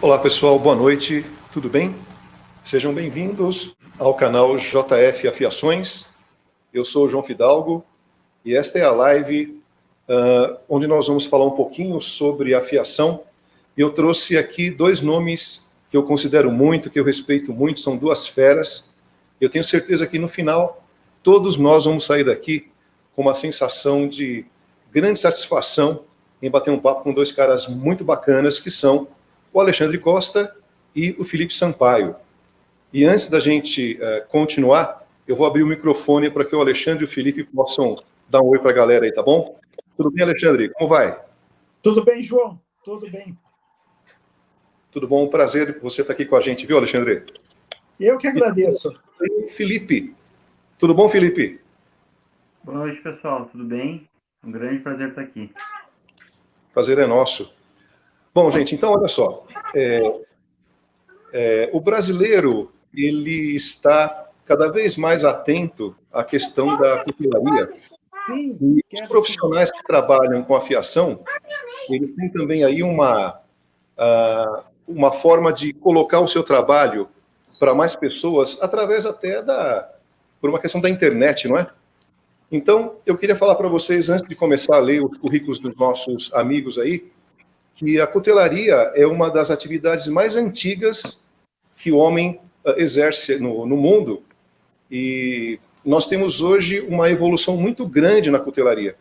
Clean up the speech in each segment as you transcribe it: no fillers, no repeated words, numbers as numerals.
Olá pessoal, boa noite, tudo bem? Sejam bem-vindos ao canal JF Afiações. Eu sou o João Fidalgo e esta é a live onde nós vamos falar um pouquinho sobre afiação. Eu trouxe aqui dois nomes que eu considero muito, que eu respeito muito, são duas feras. Eu tenho certeza que no final todos nós vamos sair daqui com uma sensação de grande satisfação em bater um papo com dois caras muito bacanas que são o Alexandre Costa e o Felipe Sampaio. E antes da gente continuar, eu vou abrir o microfone para que o Alexandre e o Felipe possam dar um oi para a galera aí, tá bom? Tudo bem, Alexandre? Como vai? Tudo bem, João. Tudo bem. Tudo bom? Um prazer que você está aqui com a gente, viu, Alexandre? Eu que agradeço. E Felipe. Tudo bom, Felipe? Boa noite, pessoal. Tudo bem? Um grande prazer estar aqui. Prazer é nosso. Bom, gente, então, olha só. O brasileiro, ele está cada vez mais atento à questão da cutelaria. Sim. E os profissionais que trabalham com afiação, eles têm também aí uma forma de colocar o seu trabalho para mais pessoas, através até por uma questão da internet, não é? Então, eu queria falar para vocês, antes de começar a ler os currículos dos nossos amigos aí, que a cutelaria é uma das atividades mais antigas que o homem exerce no mundo, e nós temos hoje uma evolução muito grande na cutelaria.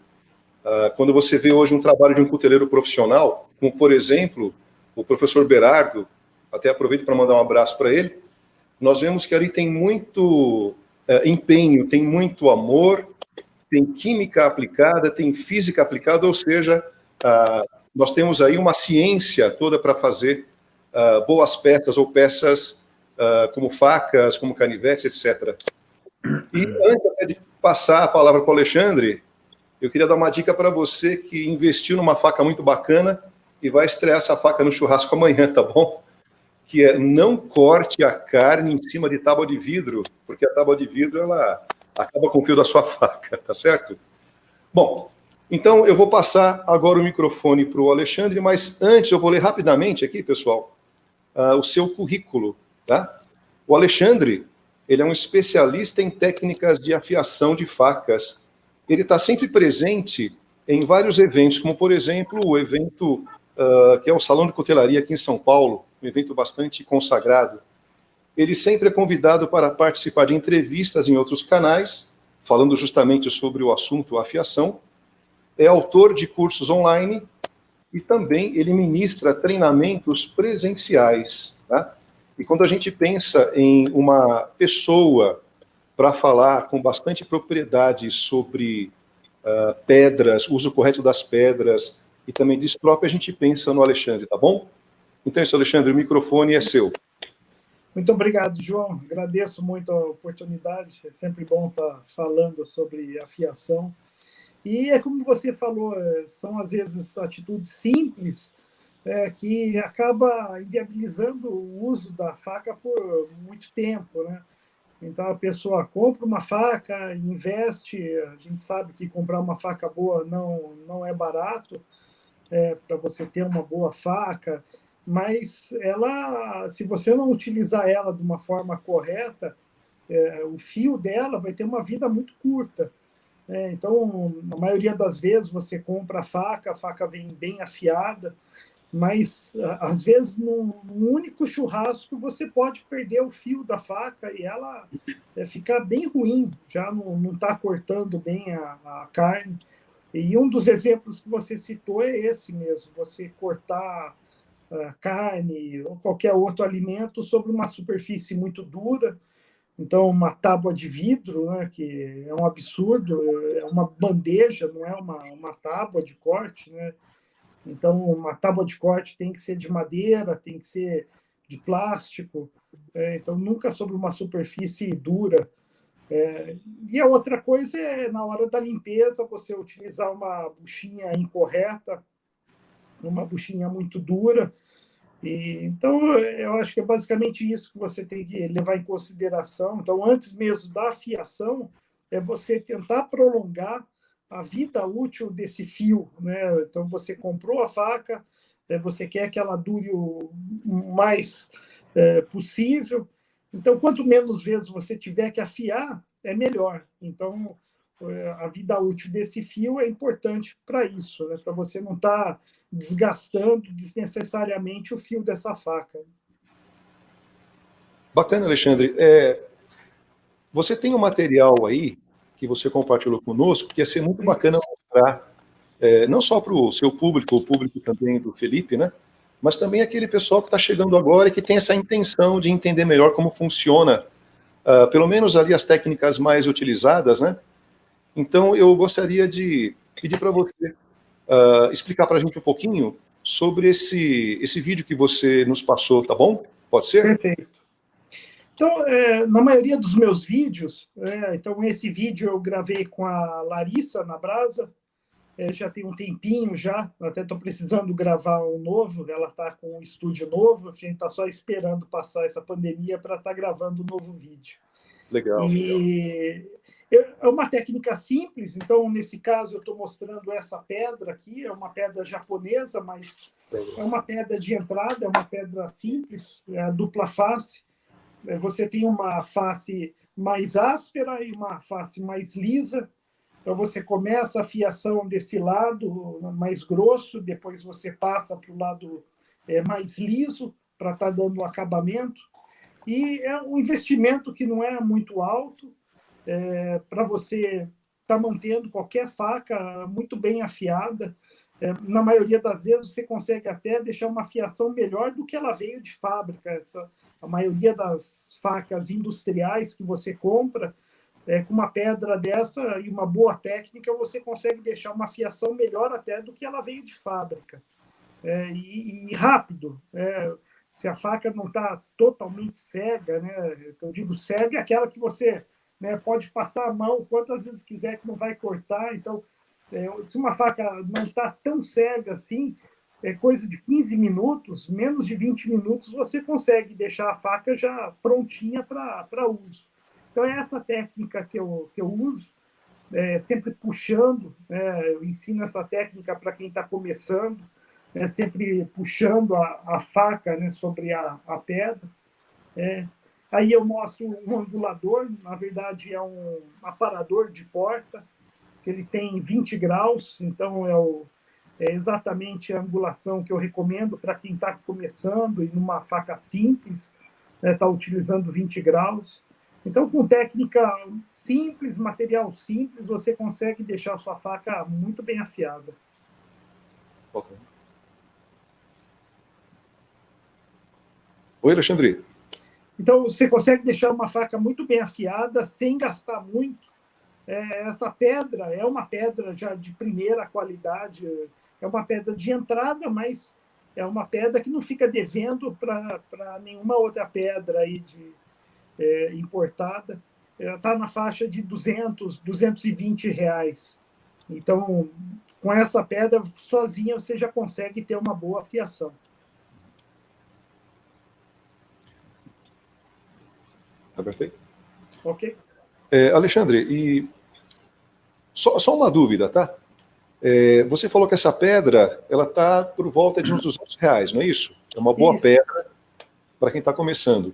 Quando você vê hoje um trabalho de um cuteleiro profissional, como, por exemplo, o professor Berardo, até aproveito para mandar um abraço para ele, nós vemos que ali tem muito empenho, tem muito amor, tem química aplicada, tem física aplicada, ou seja, nós temos aí uma ciência toda para fazer boas peças, ou peças como facas, como canivetes, etc. E antes até de passar a palavra para o Alexandre, eu queria dar uma dica para você que investiu numa faca muito bacana e vai estrear essa faca no churrasco amanhã, tá bom? Que é: não corte a carne em cima de tábua de vidro, porque a tábua de vidro ela acaba com o fio da sua faca, tá certo? Bom, então eu vou passar agora o microfone para o Alexandre, mas antes eu vou ler rapidamente aqui, pessoal, o seu currículo, tá? O Alexandre, ele é um especialista em técnicas de afiação de facas. Ele está sempre presente em vários eventos, como, por exemplo, o evento que é o Salão de Cutelaria aqui em São Paulo, um evento bastante consagrado. Ele sempre é convidado para participar de entrevistas em outros canais, falando justamente sobre o assunto afiação. É autor de cursos online e também ele ministra treinamentos presenciais, tá? E quando a gente pensa em uma pessoa para falar com bastante propriedade sobre pedras, uso correto das pedras e também de estrope, a gente pensa no Alexandre, tá bom? Então é isso, Alexandre, o microfone é seu. Muito obrigado, João. Agradeço muito a oportunidade. É sempre bom estar falando sobre afiação. E é como você falou, são às vezes atitudes simples que acaba inviabilizando o uso da faca por muito tempo, né? Então a pessoa compra uma faca, investe, a gente sabe que comprar uma faca boa não é barato, para você ter uma boa faca, mas ela, se você não utilizar ela de uma forma correta, o fio dela vai ter uma vida muito curta. Então, a maioria das vezes você compra a faca vem bem afiada, mas às vezes num único churrasco você pode perder o fio da faca e ela ficar bem ruim, já não está cortando bem a carne. E um dos exemplos que você citou é esse mesmo, você cortar carne ou qualquer outro alimento sobre uma superfície muito dura, Então, uma tábua de vidro, né, que é um absurdo, é uma bandeja, não é uma tábua de corte, né? Então, uma tábua de corte tem que ser de madeira, tem que ser de plástico, então nunca sobre uma superfície dura. E a outra coisa é, na hora da limpeza, você utilizar uma buchinha incorreta, uma buchinha muito dura. Então, eu acho que é basicamente isso que você tem que levar em consideração. Então, antes mesmo da afiação, é você tentar prolongar a vida útil desse fio, né? Então, você comprou a faca, você quer que ela dure o mais possível. Então, quanto menos vezes você tiver que afiar, é melhor. Então, a vida útil desse fio é importante para isso, né? Para você não estar desgastando desnecessariamente o fio dessa faca. Bacana, Alexandre. Você tem um material aí que você compartilhou conosco que ia ser muito bacana mostrar, não só para o seu público, o público também do Felipe, né? Mas também aquele pessoal que está chegando agora e que tem essa intenção de entender melhor como funciona, pelo menos ali as técnicas mais utilizadas, né? Então, eu gostaria de pedir para você explicar para a gente um pouquinho sobre esse vídeo que você nos passou, tá bom? Pode ser? Perfeito. Então, na maioria dos meus vídeos, então esse vídeo eu gravei com a Larissa na Brasa, já tem um tempinho já, até estou precisando gravar um novo, ela está com um estúdio novo, a gente está só esperando passar essa pandemia para estar gravando um novo vídeo. Legal. É uma técnica simples, então nesse caso eu estou mostrando essa pedra aqui, é uma pedra japonesa, mas é uma pedra de entrada, é uma pedra simples, é a dupla face. Você tem uma face mais áspera e uma face mais lisa. Então você começa a fiação desse lado mais grosso, depois você passa para o lado mais liso para estar dando um acabamento. E é um investimento que não é muito alto, para você estar mantendo qualquer faca muito bem afiada. Na maioria das vezes você consegue até deixar uma afiação melhor do que ela veio de fábrica. A maioria das facas industriais que você compra, com uma pedra dessa e uma boa técnica, você consegue deixar uma afiação melhor até do que ela veio de fábrica. E rápido. Se a faca não está totalmente cega, né? Eu digo cega é aquela que você, né, pode passar a mão quantas vezes quiser que não vai cortar. Então, se uma faca não está tão cega assim, é coisa de 15 minutos, menos de 20 minutos, você consegue deixar a faca já prontinha para uso. Então, é essa técnica que eu uso, sempre puxando. Eu ensino essa técnica para quem está começando, sempre puxando a faca, né, sobre a pedra. Aí eu mostro um angulador, na verdade é um aparador de porta, que ele tem 20 graus, então é exatamente a angulação que eu recomendo para quem está começando e numa faca simples, está utilizando 20 graus. Então, com técnica simples, material simples, você consegue deixar a sua faca muito bem afiada. Okay. Oi, Alexandre. Então, você consegue deixar uma faca muito bem afiada, sem gastar muito. Essa pedra é uma pedra já de primeira qualidade, é uma pedra de entrada, mas é uma pedra que não fica devendo para nenhuma outra pedra aí importada. Está na faixa de 200, 220 reais. Então, com essa pedra, sozinha, você já consegue ter uma boa afiação. Tá perfeito? Ok. Alexandre, e só uma dúvida, tá? Você falou que essa pedra, ela está por volta de uns 200 reais, não é isso? É uma boa pedra para quem está começando.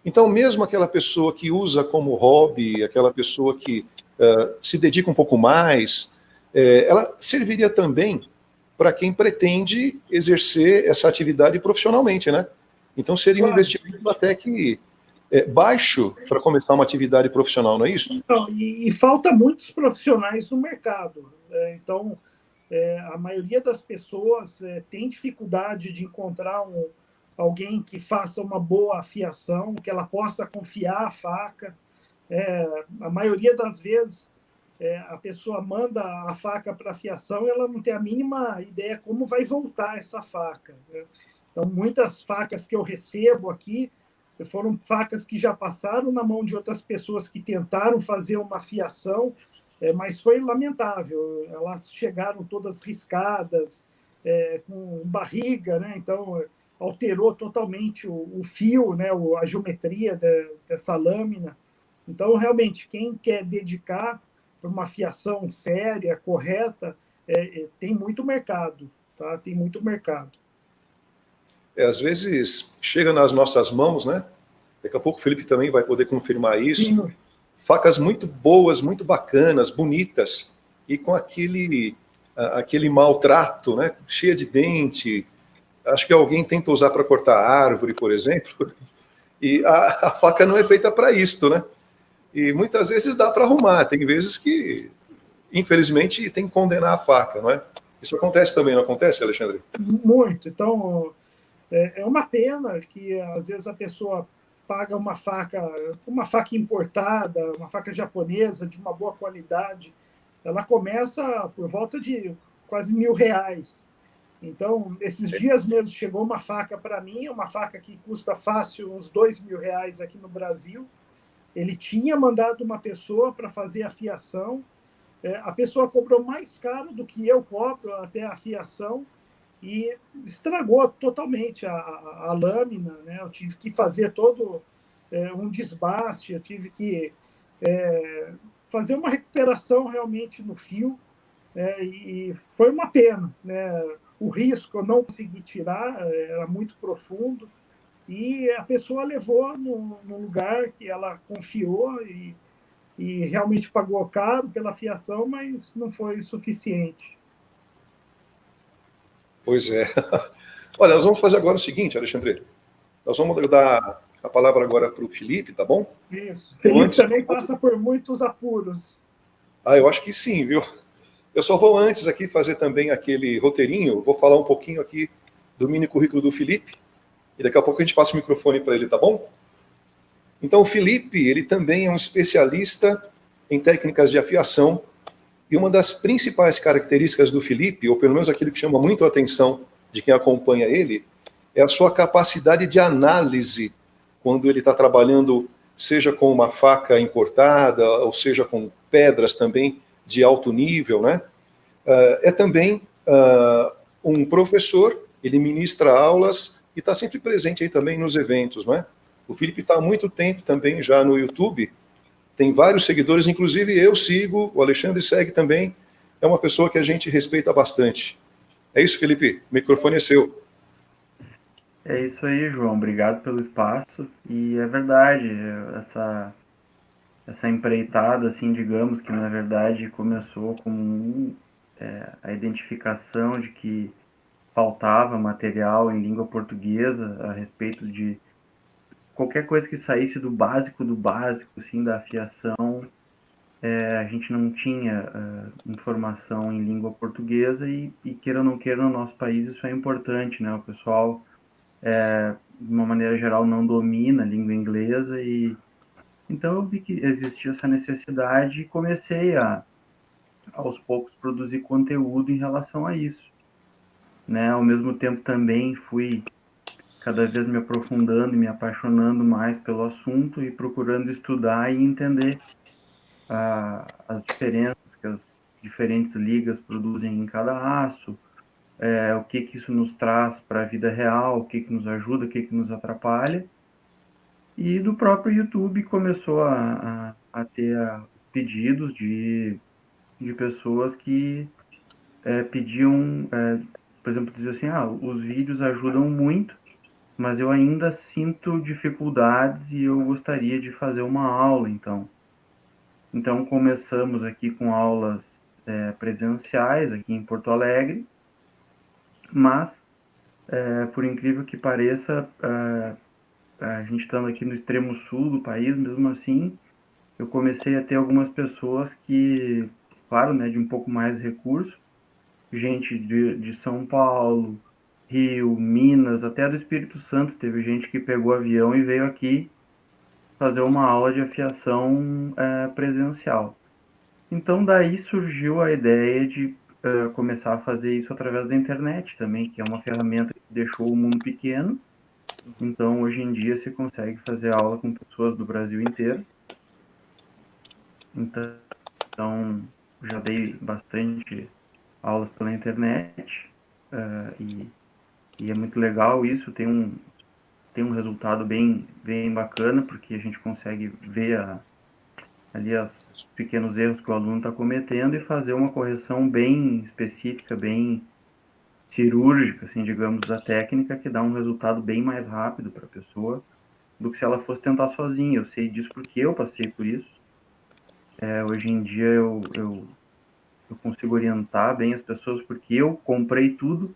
Então, mesmo aquela pessoa que usa como hobby, aquela pessoa que se dedica um pouco mais, ela serviria também para quem pretende exercer essa atividade profissionalmente, né? Então, seria um investimento até que baixo para começar uma atividade profissional, não é isso? Então, e falta muitos profissionais no mercado. Então, a maioria das pessoas tem dificuldade de encontrar alguém que faça uma boa afiação, que ela possa confiar a faca. A maioria das vezes, a pessoa manda a faca para afiação e ela não tem a mínima ideia como vai voltar essa faca, né? Então, muitas facas que eu recebo aqui foram facas que já passaram na mão de outras pessoas que tentaram fazer uma afiação, mas foi lamentável. Elas chegaram todas riscadas, com barriga, né? Então alterou totalmente o fio, né? A geometria dessa lâmina. Então, realmente, quem quer dedicar para uma afiação séria, correta, tem muito mercado, tá? Tem muito mercado. Às vezes chega nas nossas mãos, né? Daqui a pouco o Felipe também vai poder confirmar isso. Sim. Facas muito boas, muito bacanas, bonitas, e com aquele maltrato, né? Cheia de dente. Acho que alguém tenta usar para cortar árvore, por exemplo, e a faca não é feita para isto, né? E muitas vezes dá para arrumar, tem vezes que, infelizmente, tem que condenar a faca, não é? Isso acontece também, não acontece, Alexandre? Muito. Então, é uma pena que, às vezes, a pessoa paga uma faca importada, uma faca japonesa de uma boa qualidade. Ela começa por volta de quase R$ 1.000. Então, esses dias mesmo chegou uma faca para mim, uma faca que custa fácil uns R$ 2.000 aqui no Brasil. Ele tinha mandado uma pessoa para fazer a fiação. A pessoa cobrou mais caro do que eu cobro até a fiação e estragou totalmente a lâmina, né? Eu tive que fazer todo um desbaste, eu tive que fazer uma recuperação realmente no fio, e foi uma pena, né? O risco eu não consegui tirar, era muito profundo, e a pessoa levou no lugar que ela confiou e realmente pagou caro pela fiação, mas não foi suficiente. Pois é. Olha, nós vamos fazer agora o seguinte, Alexandre. Nós vamos dar a palavra agora para o Felipe, tá bom? Isso. Felipe antes... também passa por muitos apuros. Eu acho que sim, viu? Eu só vou antes aqui fazer também aquele roteirinho, vou falar um pouquinho aqui do mini currículo do Felipe, e daqui a pouco a gente passa o microfone para ele, tá bom? Então, o Felipe, ele também é um especialista em técnicas de afiação, e uma das principais características do Felipe, ou pelo menos aquilo que chama muito a atenção de quem acompanha ele, é a sua capacidade de análise quando ele está trabalhando, seja com uma faca importada, ou seja com pedras também de alto nível, né? É também um professor, ele ministra aulas e está sempre presente aí também nos eventos, não é? O Felipe está há muito tempo também já no YouTube, tem vários seguidores, inclusive eu sigo, o Alexandre segue também, é uma pessoa que a gente respeita bastante. É isso, Felipe, o microfone é seu. É isso aí, João. Obrigado pelo espaço. E é verdade, essa empreitada, assim, digamos que na verdade começou como a identificação de que faltava material em língua portuguesa a respeito de qualquer coisa que saísse do básico, assim, da afiação. A gente não tinha informação em língua portuguesa e queira ou não queira, no nosso país isso é importante, né? O pessoal, de uma maneira geral, não domina a língua inglesa e então eu vi que existia essa necessidade e comecei aos poucos, produzir conteúdo em relação a isso, né? Ao mesmo tempo também fui cada vez me aprofundando e me apaixonando mais pelo assunto e procurando estudar e entender as diferenças que as diferentes ligas produzem em cada aço, o que isso nos traz para a vida real, o que nos ajuda, o que nos atrapalha. E do próprio YouTube começou a ter pedidos de pessoas que pediam, por exemplo, diziam assim, os vídeos ajudam muito, mas eu ainda sinto dificuldades e eu gostaria de fazer uma aula, Então começamos aqui com aulas presenciais aqui em Porto Alegre, mas por incrível que pareça, a gente estando aqui no extremo sul do país, mesmo assim, eu comecei a ter algumas pessoas que, claro, né, de um pouco mais recurso, gente de São Paulo, Rio, Minas, até do Espírito Santo. Teve gente que pegou avião e veio aqui fazer uma aula de afiação presencial. Então, daí surgiu a ideia de começar a fazer isso através da internet também, que é uma ferramenta que deixou o mundo pequeno. Então, hoje em dia, se consegue fazer aula com pessoas do Brasil inteiro. Então, já dei bastante aulas pela internet e é muito legal isso. Tem um resultado bem bacana, porque a gente consegue ver ali os pequenos erros que o aluno está cometendo e fazer uma correção bem específica, bem cirúrgica, assim, digamos, da técnica, que dá um resultado bem mais rápido para a pessoa do que se ela fosse tentar sozinha. Eu sei disso porque eu passei por isso. Hoje em dia eu consigo orientar bem as pessoas porque eu comprei tudo.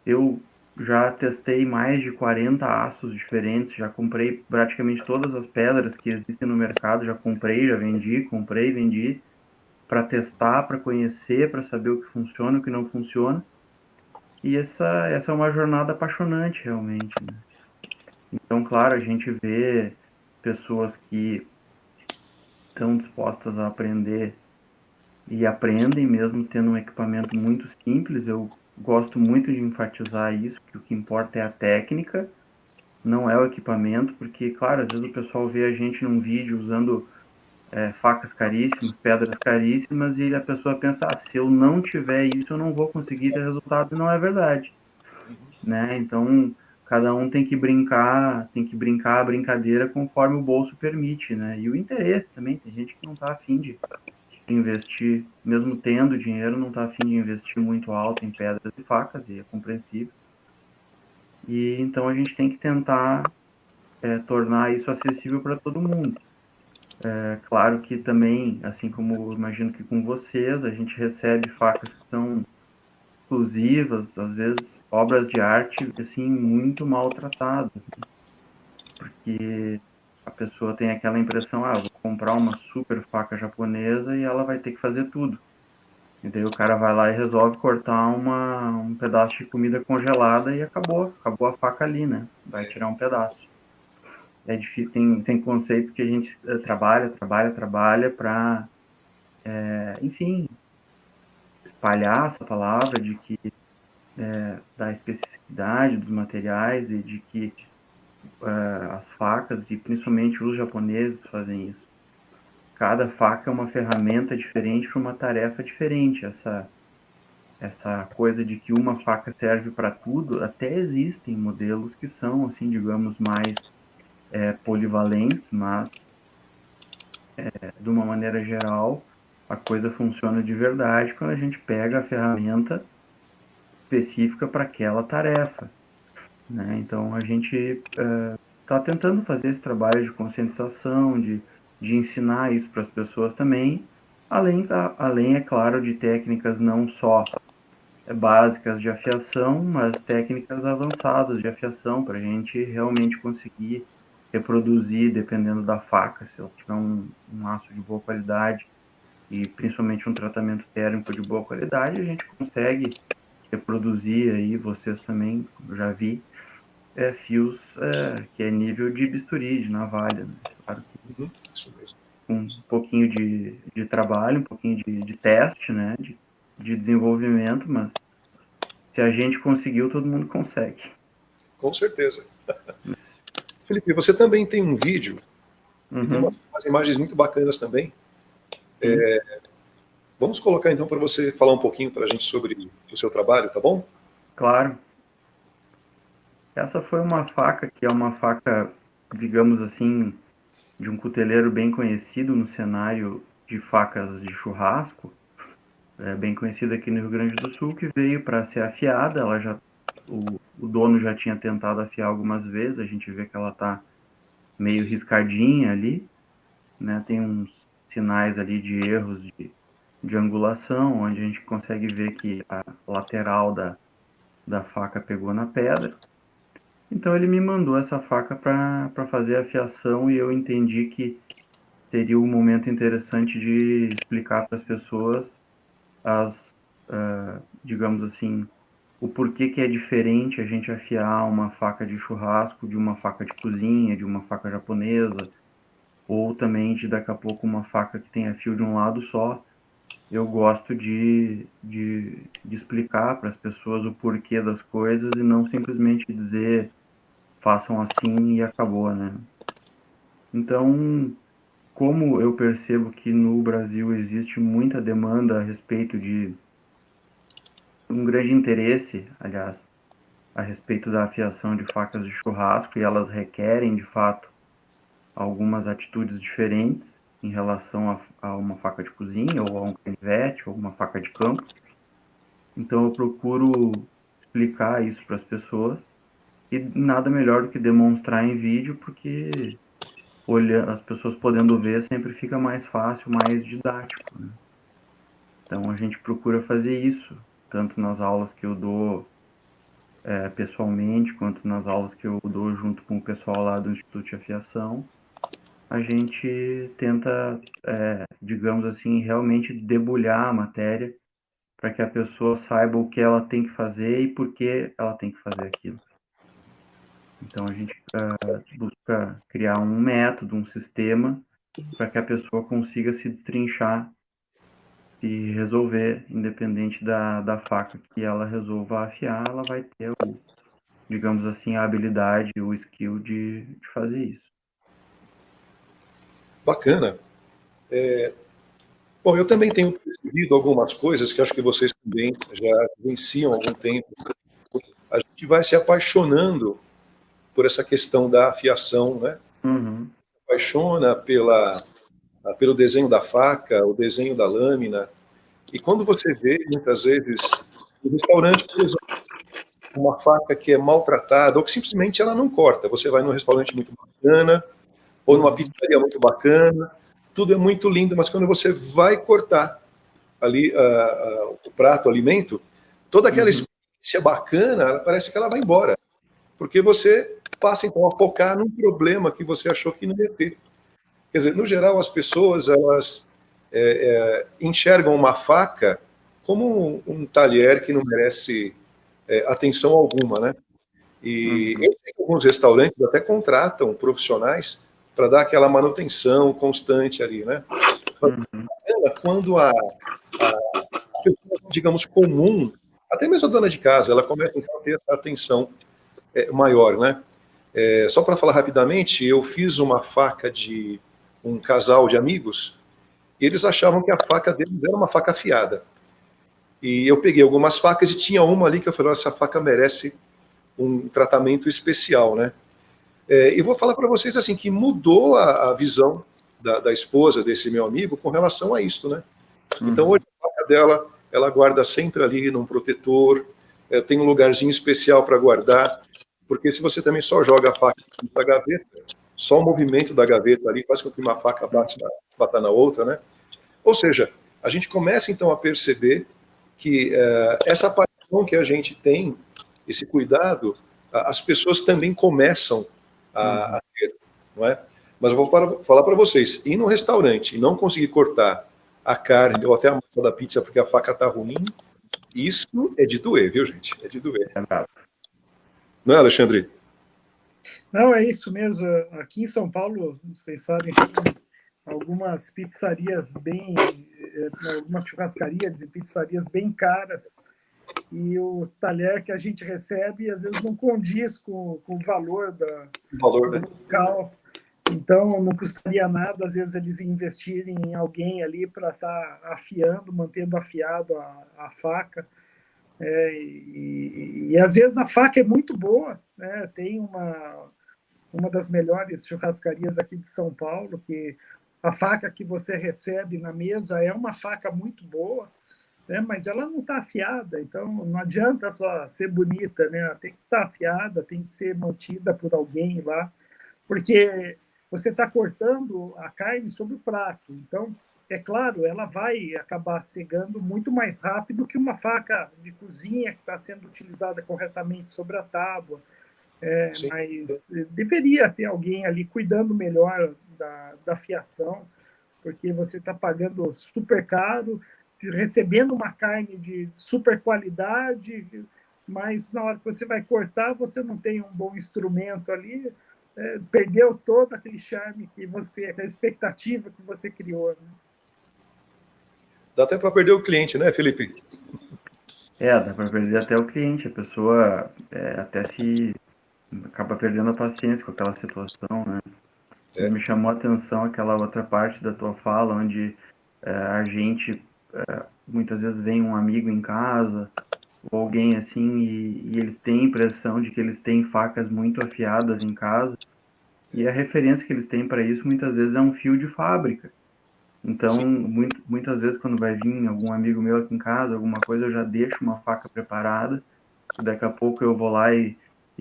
Eu já testei mais de 40 aços diferentes, já comprei praticamente todas as pedras que existem no mercado, já comprei, já vendi, comprei, vendi, para testar, para conhecer, para saber o que funciona, o que não funciona. E essa é uma jornada apaixonante, realmente, né? Então, claro, a gente vê pessoas que estão dispostas a aprender e aprendem mesmo tendo um equipamento muito simples. Eu gosto muito de enfatizar isso, que o que importa é a técnica, não é o equipamento, porque, claro, às vezes o pessoal vê a gente num vídeo usando facas caríssimas, pedras caríssimas, e a pessoa pensa, se eu não tiver isso, eu não vou conseguir ter resultado, e não é verdade, né? Então, cada um tem que brincar a brincadeira conforme o bolso permite, né? E o interesse também, tem gente que não está afim de investir, mesmo tendo dinheiro, não está afim de investir muito alto em pedras e facas, e é compreensível. E então a gente tem que tentar tornar isso acessível para todo mundo. É claro que também, assim como eu imagino que com vocês, a gente recebe facas que são exclusivas, às vezes obras de arte assim muito maltratadas, porque a pessoa tem aquela impressão, vou comprar uma super faca japonesa e ela vai ter que fazer tudo. E daí o cara vai lá e resolve cortar um pedaço de comida congelada e acabou a faca ali, né? Vai tirar um pedaço. É difícil, tem conceitos que a gente trabalha para, enfim, espalhar essa palavra de que da especificidade dos materiais e de que as facas, e principalmente os japoneses, fazem isso. Cada faca é uma ferramenta diferente para uma tarefa diferente. Essa coisa de que uma faca serve para tudo, até existem modelos que são, assim, digamos, mais polivalentes, mas de uma maneira geral, a coisa funciona de verdade quando a gente pega a ferramenta específica para aquela tarefa, né? Então a gente está tentando fazer esse trabalho de conscientização, de ensinar isso para as pessoas também, além, é claro, de técnicas não só básicas de afiação, mas técnicas avançadas de afiação para a gente realmente conseguir reproduzir, dependendo da faca, se ela tiver um aço de boa qualidade e principalmente um tratamento térmico de boa qualidade, a gente consegue reproduzir aí, vocês também, eu já vi, fios que é nível de bisturi, de navalha, né? Claro que Isso mesmo. com um pouquinho de trabalho, um pouquinho de teste, né? De desenvolvimento, mas se a gente conseguiu, todo mundo consegue. Com certeza. Felipe, você também tem um vídeo e tem Uhum, umas imagens muito bacanas também. sim, Vamos colocar então para você falar um pouquinho para a gente sobre o seu trabalho, tá bom? claro. Essa foi uma faca que é uma faca, digamos assim, de um cuteleiro bem conhecido no cenário de facas de churrasco, bem conhecida aqui no Rio Grande do Sul, que veio para ser afiada. O dono já tinha tentado afiar algumas vezes, a gente vê que ela está meio riscadinha ali, né? Tem uns sinais ali de erros de angulação, onde a gente consegue ver que a lateral da faca pegou na pedra. Então ele me mandou essa faca para fazer a fiação e eu entendi que seria um momento interessante de explicar para as pessoas digamos assim, o porquê que é diferente a gente afiar uma faca de churrasco de uma faca de cozinha, de uma faca japonesa, ou também de daqui a pouco uma faca que tenha fio de um lado só. Eu gosto de explicar para as pessoas o porquê das coisas e não simplesmente dizer façam assim e acabou, né? Então, como eu percebo que no Brasil existe muita demanda a respeito de um grande interesse, aliás, a respeito da afiação de facas de churrasco, e elas requerem, de fato, algumas atitudes diferentes em relação a uma faca de cozinha, ou a um canivete, ou uma faca de campo. Então eu procuro explicar isso para as pessoas, e nada melhor do que demonstrar em vídeo, porque as pessoas podendo ver sempre fica mais fácil, mais didático, né? Então a gente procura fazer isso, tanto nas aulas que eu dou pessoalmente, quanto nas aulas que eu dou junto com o pessoal lá do Instituto de Afiação. A gente tenta, digamos assim, realmente debulhar a matéria para que a pessoa saiba o que ela tem que fazer e por que ela tem que fazer aquilo. Então a gente busca criar um método, um sistema, para que a pessoa consiga se destrinchar e resolver, independente da faca que ela resolva afiar, ela vai ter, digamos assim, a habilidade, o skill de fazer isso. Bacana. Bom, eu também tenho percebido algumas coisas que acho que vocês também já vivenciam há algum tempo. A gente vai se apaixonando por essa questão da afiação, né? Uhum. Apaixona pelo desenho da faca, o desenho da lâmina. E quando você vê, muitas vezes, no restaurante, por exemplo, uma faca que é maltratada, ou que simplesmente ela não corta. Você vai num restaurante muito bacana, ou numa pizzaria muito bacana, tudo é muito lindo, mas quando você vai cortar ali o prato, o alimento, toda aquela experiência bacana, parece que ela vai embora. Porque você passa, então, a focar num problema que você achou que não ia ter. Quer dizer, no geral, as pessoas, elas enxergam uma faca como um talher que não merece atenção alguma, né? E eu sei que alguns restaurantes até contratam profissionais para dar aquela manutenção constante ali, né? Uhum. Quando a pessoa, digamos, comum, até mesmo a dona de casa, ela começa então, a ter essa atenção maior, né? Só para falar rapidamente, eu fiz uma faca de um casal de amigos e eles achavam que a faca deles era uma faca afiada. E eu peguei algumas facas e tinha uma ali que eu falei, essa faca merece um tratamento especial, né? E vou falar para vocês assim que mudou a visão da esposa desse meu amigo com relação a isso, né? Então hoje a faca dela, ela guarda sempre ali num protetor, tem um lugarzinho especial para guardar, porque se você também só joga a faca na gaveta, só o movimento da gaveta ali faz com que uma faca bata na outra, né? Ou seja, a gente começa então a perceber que essa paixão que a gente tem, esse cuidado, as pessoas também começam a ter, não é? Mas eu vou falar para vocês, ir no restaurante e não conseguir cortar a carne ou até a massa da pizza porque a faca está ruim, isso é de doer, viu, gente? É de doer. Não é, Alexandre? Não, é isso mesmo. Aqui em São Paulo, vocês sabem, tem algumas pizzarias algumas churrascarias e pizzarias bem caras, e o talher que a gente recebe às vezes não condiz com o valor O valor, do né? local. Então, não custaria nada, às vezes, eles investirem em alguém ali para estar afiando, mantendo afiado a faca. E às vezes a faca é muito boa, né? Tem uma das melhores churrascarias aqui de São Paulo, que a faca que você recebe na mesa é uma faca muito boa, né? Mas ela não está afiada, então não adianta só ser bonita, né? Ela tem que estar afiada, tem que ser mantida por alguém lá, porque você está cortando a carne sobre o prato. Então, é claro, ela vai acabar cegando muito mais rápido que uma faca de cozinha que está sendo utilizada corretamente sobre a tábua. Mas deveria ter alguém ali cuidando melhor da fiação, porque você está pagando super caro, recebendo uma carne de super qualidade, mas na hora que você vai cortar, você não tem um bom instrumento ali, perdeu todo aquele charme que você, aquela expectativa que você criou, né? Dá até para perder o cliente, né, Felipe? Dá para perder até o cliente, a pessoa até se acaba perdendo a paciência com aquela situação, né? E me chamou a atenção aquela outra parte da tua fala, onde a gente muitas vezes vem um amigo em casa, ou alguém assim, e eles têm a impressão de que eles têm facas muito afiadas em casa, e a referência que eles têm para isso muitas vezes é um fio de fábrica. Então, Sim. muitas vezes quando vai vir algum amigo meu aqui em casa, alguma coisa, eu já deixo uma faca preparada, e daqui a pouco eu vou lá e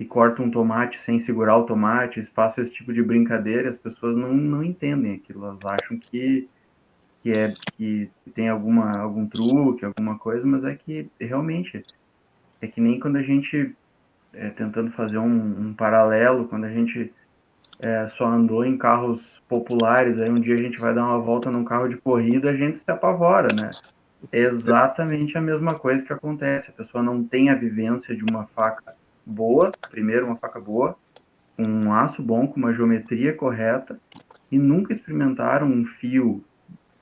corto um tomate sem segurar o tomate, faço esse tipo de brincadeira, as pessoas não entendem aquilo, elas acham que tem algum truque, alguma coisa, mas é que realmente é que nem quando a gente, tentando fazer um paralelo, quando a gente só andou em carros populares, aí um dia a gente vai dar uma volta num carro de corrida, a gente se apavora, né? É exatamente a mesma coisa que acontece. A pessoa não tem a vivência de uma faca boa, primeiro uma faca boa, com um aço bom, com uma geometria correta, e nunca experimentaram um fio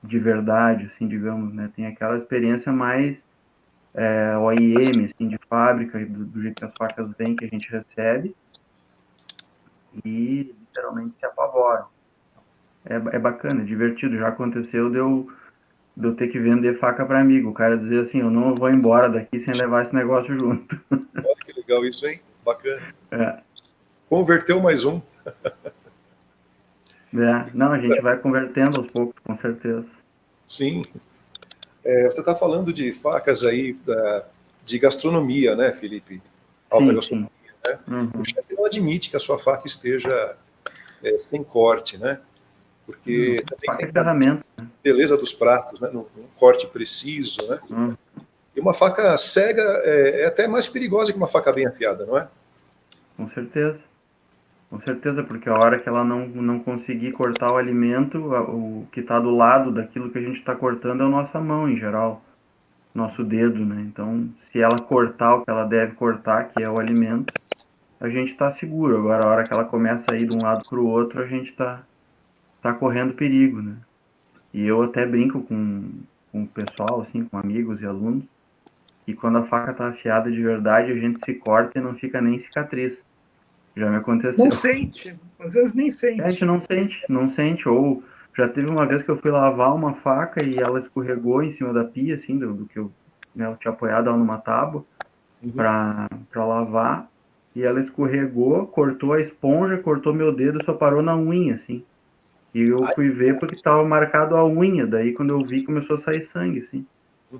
de verdade, assim, digamos, né? Tem aquela experiência mais OEM, assim, de fábrica, do jeito que as facas vêm, que a gente recebe, e literalmente se apavoram. É bacana, é divertido. Já aconteceu de eu ter que vender faca para amigo. O cara dizer assim, eu não vou embora daqui sem levar esse negócio junto. Olha que legal isso, hein? Bacana. É, Converteu mais um. não, a gente vai convertendo aos poucos, com certeza. Sim. Você está falando de facas aí de gastronomia, né, Felipe? Alta Sim, sim. gastronomia, né? O Uhum. chefe não admite que a sua faca esteja sem corte, né? Porque também Faca tem é a ferramenta. beleza dos pratos, né? Num corte preciso, né? Uhum. E uma faca cega é até mais perigosa que uma faca bem afiada, não é? Com certeza. Com certeza, porque a hora que ela não conseguir cortar o alimento, o que está do lado daquilo que a gente está cortando é a nossa mão, em geral, nosso dedo, né? Então, se ela cortar o que ela deve cortar, que é o alimento, a gente está seguro. Agora, a hora que ela começa a ir de um lado para o outro, a gente tá correndo perigo, né? E eu até brinco com o pessoal, assim, com amigos e alunos, que quando a faca tá afiada de verdade, a gente se corta e não fica nem cicatriz. Já me Não aconteceu. sente, às vezes nem A gente sente. não sente, ou já teve uma vez que eu fui lavar uma faca e ela escorregou em cima da pia, assim, do que eu, né, eu tinha apoiado ela numa tábua Uhum. pra lavar, e ela escorregou, cortou a esponja, cortou meu dedo, só parou na unha, assim. E eu Ai, fui ver porque tava marcado a unha, daí quando eu vi começou a sair sangue, assim.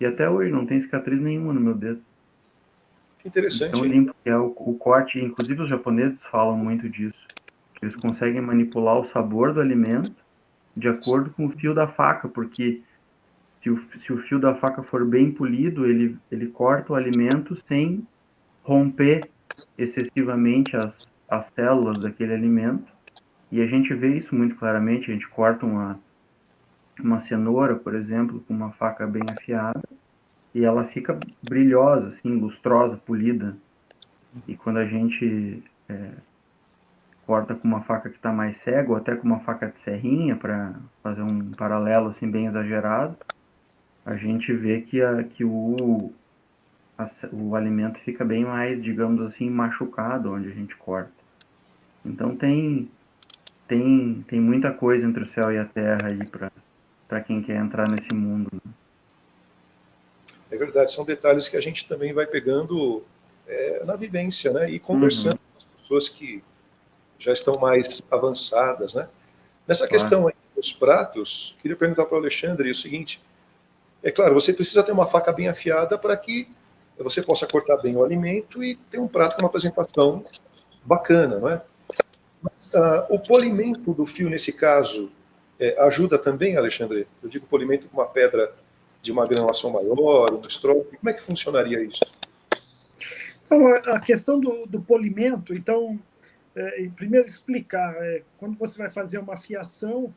E até hoje não tem cicatriz nenhuma no meu dedo. que Então interessante, hein? limpo que é o corte, inclusive os japoneses falam muito disso, que eles conseguem manipular o sabor do alimento de acordo com o fio da faca, porque se o fio da faca for bem polido, ele corta o alimento sem romper excessivamente as células daquele alimento. E a gente vê isso muito claramente, a gente corta uma cenoura, por exemplo, com uma faca bem afiada, e ela fica brilhosa, assim, lustrosa, polida. E quando a gente corta com uma faca que está mais cega, ou até com uma faca de serrinha, para fazer um paralelo assim bem exagerado, a gente vê o alimento fica bem mais, digamos assim, machucado onde a gente corta. Então tem muita coisa entre o céu e a terra aí para quem quer entrar nesse mundo, né? É verdade, são detalhes que a gente também vai pegando na vivência, né? E Uhum, conversando com as pessoas que já estão mais avançadas, né? Nessa claro. questão aí dos pratos, queria perguntar para o Alexandre o seguinte: é claro, você precisa ter uma faca bem afiada para que você possa cortar bem o alimento e ter um prato com uma apresentação bacana, não é? Mas, o polimento do fio, nesse caso, ajuda também, Alexandre? Eu digo polimento com uma pedra de uma granulação maior, um stroke. Como é que funcionaria isso? Então, a questão do polimento, então, primeiro explicar, quando você vai fazer uma fiação,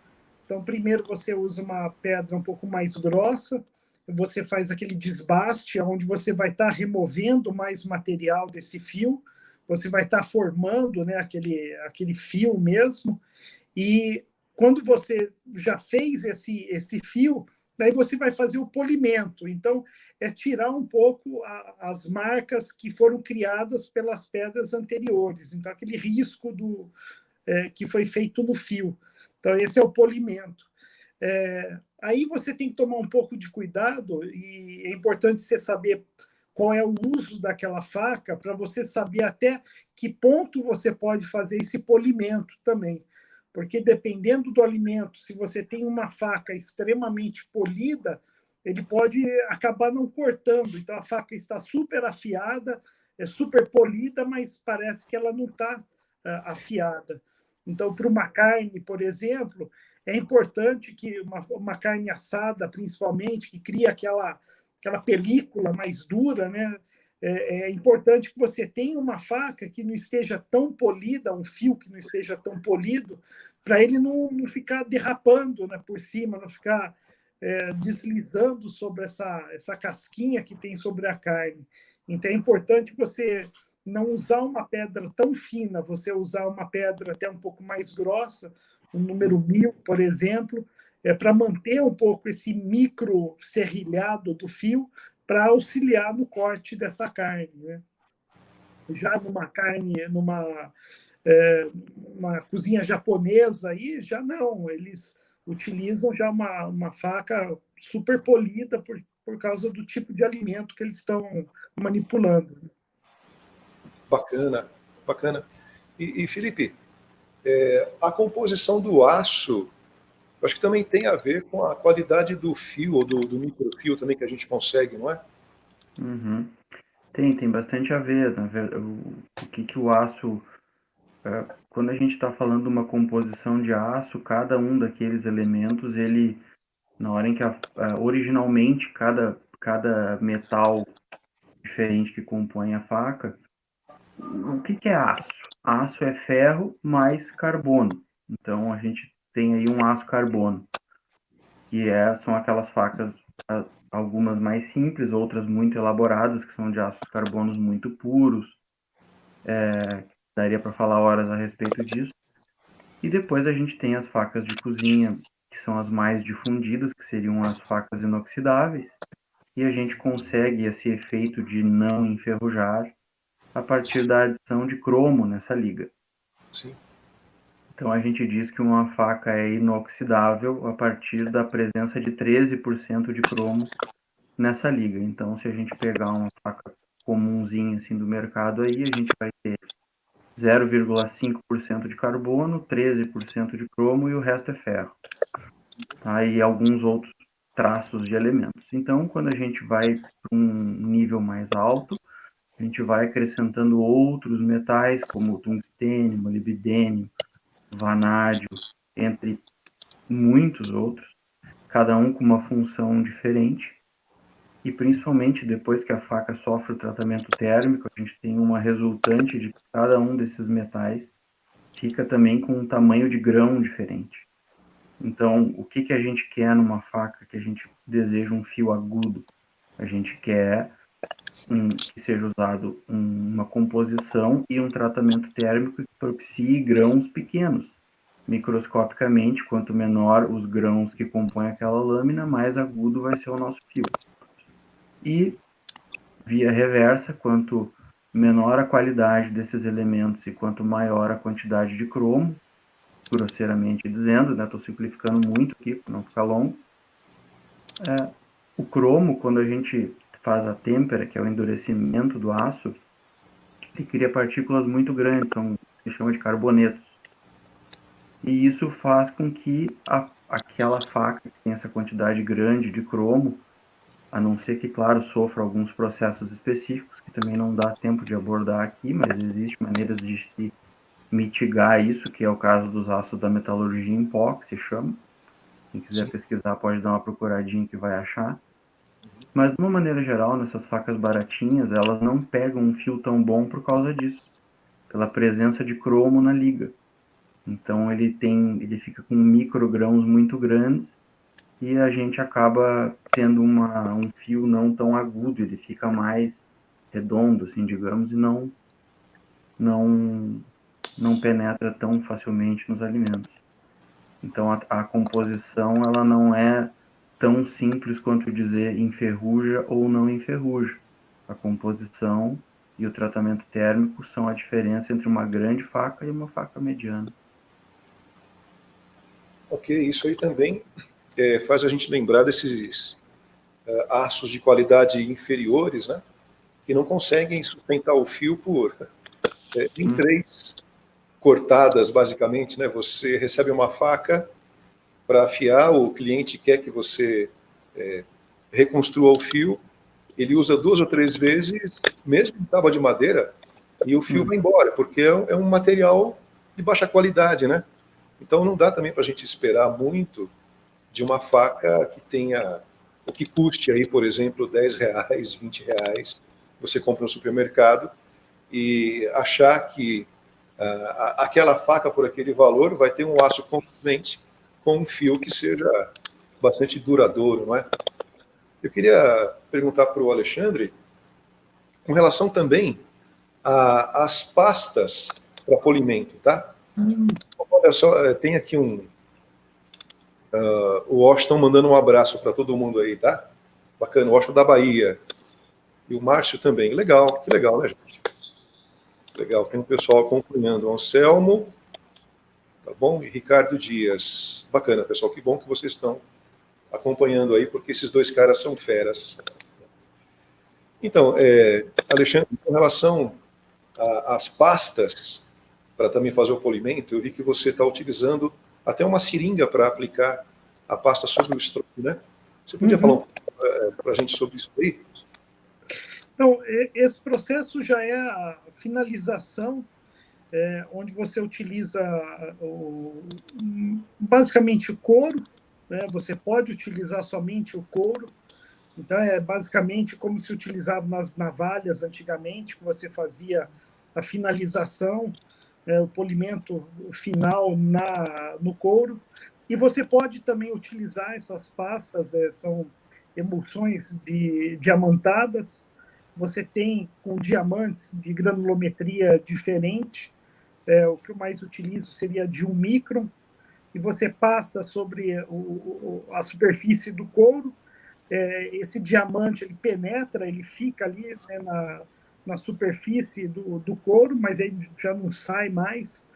então primeiro você usa uma pedra um pouco mais grossa, você faz aquele desbaste, onde você vai estar removendo mais material desse fio, você vai estar formando, né, aquele fio mesmo, e quando você já fez esse fio, daí você vai fazer o polimento. Então, é tirar um pouco as marcas que foram criadas pelas pedras anteriores. Então, aquele risco que foi feito no fio. Então, esse é o polimento. Aí você tem que tomar um pouco de cuidado, e é importante você saber qual é o uso daquela faca, para você saber até que ponto você pode fazer esse polimento também. Porque dependendo do alimento, se você tem uma faca extremamente polida, ele pode acabar não cortando. Então a faca está super afiada, é super polida, mas parece que ela não está afiada. Então, para uma carne, por exemplo, é importante que uma carne assada, principalmente, que cria aquela película mais dura, né? É importante que você tenha uma faca que não esteja tão polida, um fio que não esteja tão polido, para ele não ficar derrapando, né, por cima, não ficar deslizando sobre essa casquinha que tem sobre a carne. Então é importante você não usar uma pedra tão fina, você usar uma pedra até um pouco mais grossa, o número 1000, por exemplo, para manter um pouco esse micro serrilhado do fio, para auxiliar no corte dessa carne, né? Já numa carne, uma cozinha japonesa, aí já não, eles utilizam já uma faca super polida por causa do tipo de alimento que eles estão manipulando. Bacana, bacana. E Felipe, a composição do aço, eu acho que também tem a ver com a qualidade do fio, ou do microfio também que a gente consegue, não é? Uhum. Tem bastante a ver, na verdade, o que o aço, quando a gente está falando de uma composição de aço, cada um daqueles elementos, ele, na hora em que originalmente cada metal diferente que compõe a faca, o que é aço? Aço é ferro mais carbono. Então a gente tem aí um aço carbono, que são aquelas facas, algumas mais simples, outras muito elaboradas, que são de aços carbonos muito puros. Daria para falar horas a respeito disso. E depois a gente tem as facas de cozinha, que são as mais difundidas, que seriam as facas inoxidáveis, e a gente consegue esse efeito de não enferrujar a partir da adição de cromo nessa liga. Sim. Então a gente diz que uma faca é inoxidável a partir da presença de 13% de cromo nessa liga. Então, se a gente pegar uma faca comunzinha assim do mercado aí, a gente vai ter 0,5% de carbono, 13% de cromo e o resto é ferro. Tá? E alguns outros traços de elementos. Então, quando a gente vai para um nível mais alto, a gente vai acrescentando outros metais, como tungstênio, molibdênio, vanádio, entre muitos outros, cada um com uma função diferente. E principalmente depois que a faca sofre o tratamento térmico, a gente tem uma resultante de cada um desses metais, fica também com um tamanho de grão diferente. Então, o que a gente quer numa faca que a gente deseja um fio agudo? A gente quer que seja usado uma composição e um tratamento térmico que propicie grãos pequenos. Microscopicamente, quanto menor os grãos que compõem aquela lâmina, mais agudo vai ser o nosso fio. E, via reversa, quanto menor a qualidade desses elementos e quanto maior a quantidade de cromo, grosseiramente dizendo, estou simplificando muito aqui para não ficar longo, o cromo, quando a gente faz a têmpera, que é o endurecimento do aço, ele cria partículas muito grandes, se chama de carbonetos. E isso faz com que aquela faca que tem essa quantidade grande de cromo, a não ser que, claro, sofra alguns processos específicos, que também não dá tempo de abordar aqui, mas existem maneiras de se mitigar isso, que é o caso dos aços da metalurgia em pó, que se chama. Quem quiser pesquisar pode dar uma procuradinha que vai achar. Mas, de uma maneira geral, nessas facas baratinhas, elas não pegam um fio tão bom por causa disso, pela presença de cromo na liga. Então ele fica com microgrãos muito grandes e a gente acaba sendo um fio não tão agudo, ele fica mais redondo, assim, digamos, e não penetra tão facilmente nos alimentos. Então, a composição, ela não é tão simples quanto dizer enferruja ou não enferruja. A composição e o tratamento térmico são a diferença entre uma grande faca e uma faca mediana. Ok, isso aí também faz a gente lembrar desses aços de qualidade inferiores, né, que não conseguem sustentar o fio por em 3 cortadas, basicamente, né? Você recebe uma faca para afiar, o cliente quer que você reconstrua o fio, ele usa 2 ou 3 vezes, mesmo em tábua de madeira, e o fio vai embora, porque é um material de baixa qualidade, né? Então não dá também para a gente esperar muito de uma faca que tenha, o que custe aí, por exemplo, R$10, R$20, você compra no supermercado, e achar que aquela faca por aquele valor vai ter um aço condizente com um fio que seja bastante duradouro, não é? Eu queria perguntar para o Alexandre, com relação também às pastas para polimento, tá? Olha só, tem aqui o Washington mandando um abraço para todo mundo aí, tá? Bacana, o Washington da Bahia. E o Márcio também. Legal, que legal, né, gente? Legal, tem um pessoal acompanhando. O Anselmo, tá bom? E Ricardo Dias. Bacana, pessoal, que bom que vocês estão acompanhando aí, porque esses 2 caras são feras. Então, Alexandre, com relação às pastas, para também fazer o polimento, eu vi que você está utilizando até uma seringa para aplicar a pasta sobre o estrope, né? Você podia falar um pouco para a gente sobre isso aí? Então, esse processo já é a finalização, onde você utiliza basicamente o couro, né? Você pode utilizar somente o couro. Então, é basicamente como se utilizava nas navalhas antigamente, que você fazia a finalização, o polimento final no couro. E você pode também utilizar essas pastas, são emulsões diamantadas. Você tem com diamantes de granulometria diferente. O que eu mais utilizo seria de 1 micron. E você passa sobre a superfície do couro. Esse diamante ele penetra, ele fica ali, né, na superfície do couro, mas ele já não sai mais.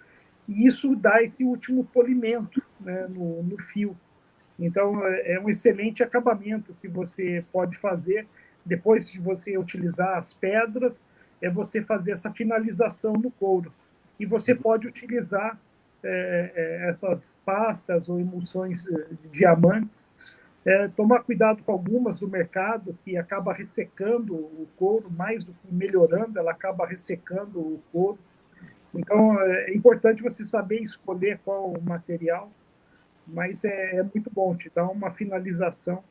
E isso dá esse último polimento, né, no fio. Então, é um excelente acabamento que você pode fazer depois de você utilizar as pedras, é você fazer essa finalização no couro. E você pode utilizar essas pastas ou emulsões de diamantes. Tomar cuidado com algumas do mercado que acaba ressecando o couro, mais do que melhorando, ela acaba ressecando o couro. Então, é importante você saber escolher qual o material, mas é muito bom, te dá uma finalização.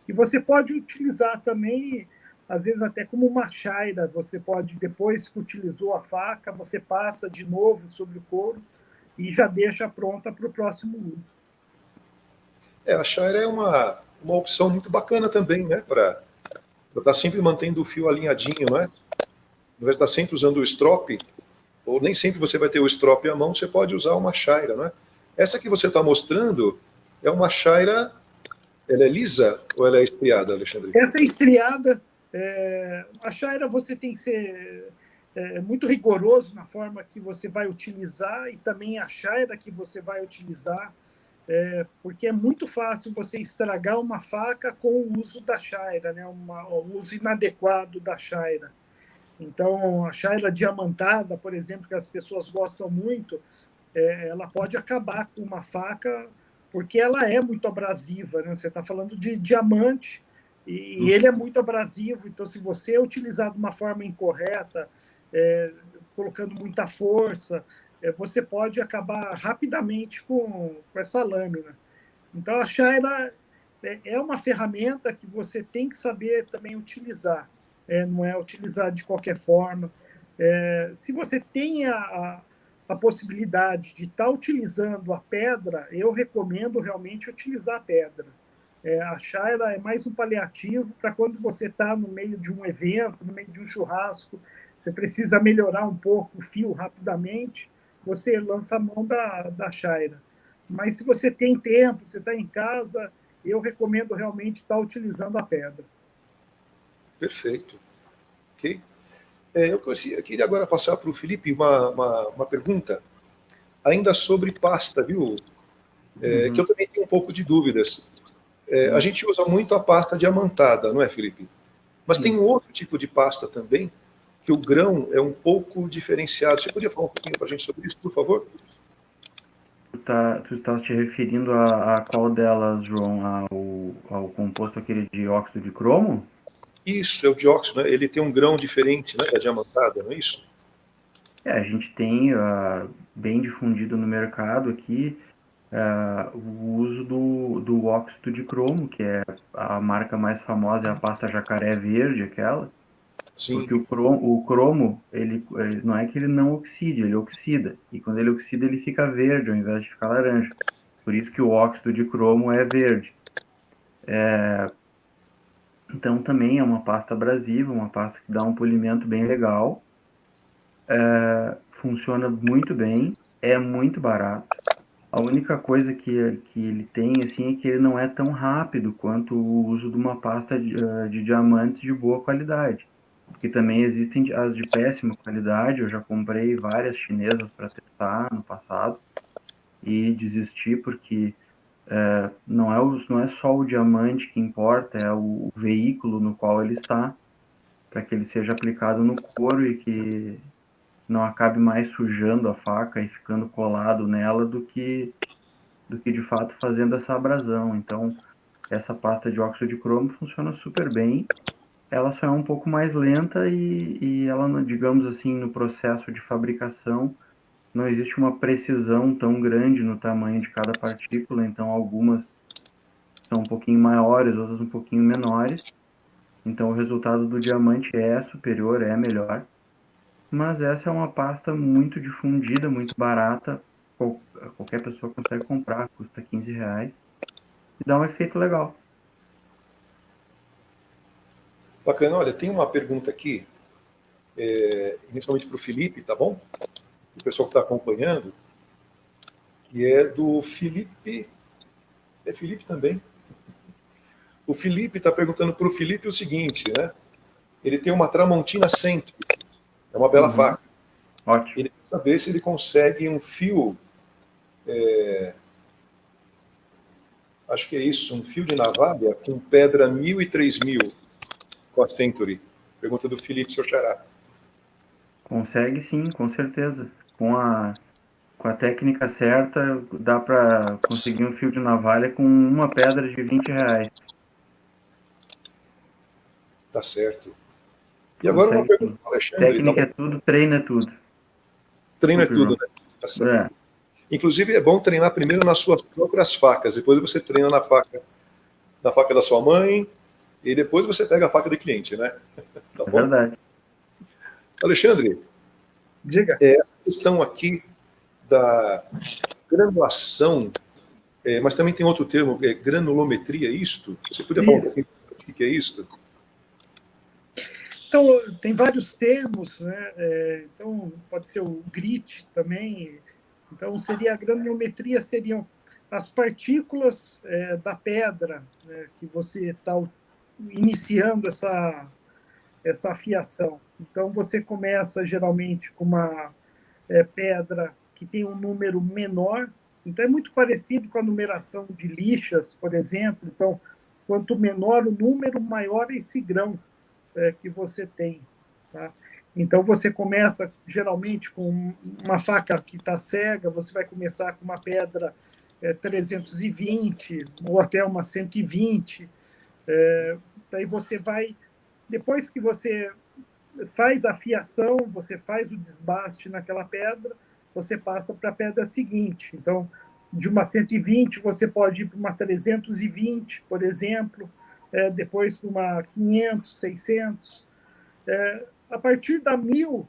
E você pode utilizar também, às vezes até como uma chaira, você pode, depois que utilizou a faca, você passa de novo sobre o couro e já deixa pronta para o próximo uso. A chaira é uma opção muito bacana também, né? Para estar sempre mantendo o fio alinhadinho, né? Ao invés de estar sempre usando o strop, ou nem sempre você vai ter o strop à mão, você pode usar uma chaira, né? Essa que você está mostrando é uma chaira, ela é lisa ou ela é estriada, Alexandre? Essa é estriada. A chaira você tem que ser muito rigoroso na forma que você vai utilizar e também a chaira que você vai utilizar, porque é muito fácil você estragar uma faca com o uso da chaira, né? O uso inadequado da chaira. Então, a chaira diamantada, por exemplo, que as pessoas gostam muito, ela pode acabar com uma faca, porque ela é muito abrasiva, né? Você está falando de diamante, e ele é muito abrasivo, então se você utilizar de uma forma incorreta, colocando muita força, você pode acabar rapidamente com essa lâmina. Então, a chaira é uma ferramenta que você tem que saber também utilizar, não é utilizar de qualquer forma. Se você tem a possibilidade de estar utilizando a pedra, eu recomendo realmente utilizar a pedra. A Shaira é mais um paliativo para quando você está no meio de um evento, no meio de um churrasco, você precisa melhorar um pouco o fio rapidamente, você lança a mão da Shaira. Mas se você tem tempo, você está em casa, eu recomendo realmente estar utilizando a pedra. Perfeito. Ok. Eu queria agora passar para o Felipe uma pergunta, ainda sobre pasta, viu? Que eu também tenho um pouco de dúvidas. A gente usa muito a pasta diamantada, não é, Felipe? Mas tem um outro tipo de pasta também, que o grão é um pouco diferenciado. Você podia falar um pouquinho para a gente sobre isso, por favor? Tu estás te referindo a qual delas, João? Ao composto aquele de óxido de cromo? Isso, é o dióxido, né? Ele tem um grão diferente, né, da diamantada, não é isso? A gente tem bem difundido no mercado aqui o uso do óxido de cromo, que é a marca mais famosa, é a pasta Jacaré Verde, aquela, Sim, porque o cromo ele não é que ele não oxide, ele oxida, e quando ele oxida ele fica verde ao invés de ficar laranja, por isso que o óxido de cromo é verde. Então também é uma pasta abrasiva, uma pasta que dá um polimento bem legal, funciona muito bem, é muito barato. A única coisa que ele tem, assim, é que ele não é tão rápido quanto o uso de uma pasta de diamantes de boa qualidade. Porque também existem as de péssima qualidade, eu já comprei várias chinesas para testar no passado e desisti porque não é só o diamante que importa, é o veículo no qual ele está, para que ele seja aplicado no couro e que não acabe mais sujando a faca e ficando colado nela do que de fato fazendo essa abrasão. Então, essa pasta de óxido de cromo funciona super bem. Ela só é um pouco mais lenta e ela, digamos assim, no processo de fabricação, não existe uma precisão tão grande no tamanho de cada partícula, então algumas são um pouquinho maiores, outras um pouquinho menores. Então o resultado do diamante é superior, é melhor. Mas essa é uma pasta muito difundida, muito barata. Qualquer pessoa consegue comprar, custa R$ 15 e dá um efeito legal. bacana. Olha, tem uma pergunta aqui, inicialmente para o Felipe, tá bom? O pessoal que está acompanhando, que é do Felipe. É Felipe também. O Felipe está perguntando para o Felipe o seguinte, né? Ele tem uma Tramontina 100, é uma bela Uhum, faca. ótimo. Ele quer saber se ele consegue um fio, acho que é isso, um fio de navalha com pedra 1000 e 3000 com a Century. Pergunta do Felipe, seu xará. Consegue sim, com certeza. Com a técnica certa, dá para conseguir um fio de navalha com uma pedra de R$ 20. Tá certo. E agora uma Consegue pergunta sim. para o Alexandre, tá Técnica bom? é tudo, treino é tudo. Treino é Desculpe, tudo, João. né? Tá certo. É, Inclusive é bom treinar primeiro nas suas próprias facas, depois você treina na faca da sua mãe, e depois você pega a faca do cliente, né? Tá é bom? verdade. Alexandre, Diga. a questão aqui da granulação, mas também tem outro termo, granulometria, é isto? Você podia falar um Isso. pouquinho do que é isto? Então, tem vários termos, né? Então, pode ser o grit também. Então, seria a granulometria, seriam as partículas da pedra, né, que você está iniciando essa afiação. Então, você começa geralmente com uma pedra que tem um número menor. Então, é muito parecido com a numeração de lixas, por exemplo. Então, quanto menor o número, maior esse grão que você tem. Tá? Então, você começa geralmente com uma faca que está cega, você vai começar com uma pedra 320 ou até uma 120. Daí você vai, depois que você faz a fiação, você faz o desbaste naquela pedra, você passa para a pedra seguinte. Então, de uma 120, você pode ir para uma 320, por exemplo, depois para uma 500, 600. A partir da 1000,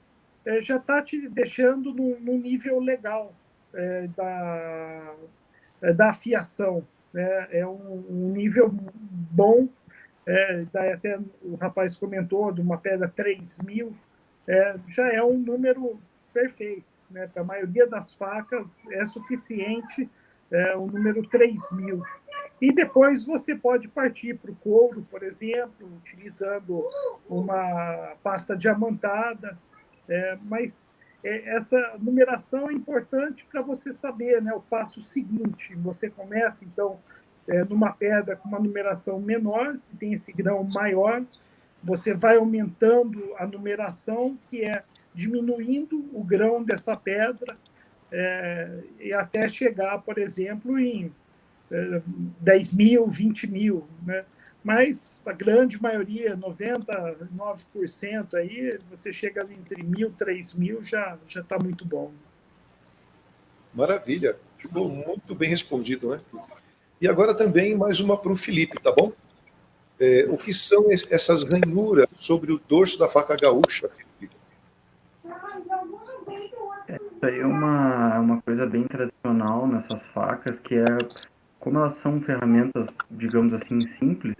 já está te deixando num nível legal da afiação. né? É um nível bom. Daí até o rapaz comentou de uma pedra 3.000, já é um número perfeito, né? Para a maioria das facas é suficiente o número 3.000. E depois você pode partir para o couro, por exemplo, utilizando uma pasta diamantada, mas essa numeração é importante para você saber, né, o passo seguinte. Você começa, então, numa pedra com uma numeração menor, que tem esse grão maior, você vai aumentando a numeração, que é diminuindo o grão dessa pedra, e até chegar, por exemplo, em 10.000, 20.000, né? Mas a grande maioria, 99% aí, você chega entre 1.000 e 3.000, já está muito bom. Maravilha. Ficou muito bem respondido, né? E agora também mais uma para o Felipe, tá bom? O que são essas ranhuras sobre o dorso da faca gaúcha, Felipe? Isso aí é uma coisa bem tradicional nessas facas, que é, como elas são ferramentas, digamos assim, simples,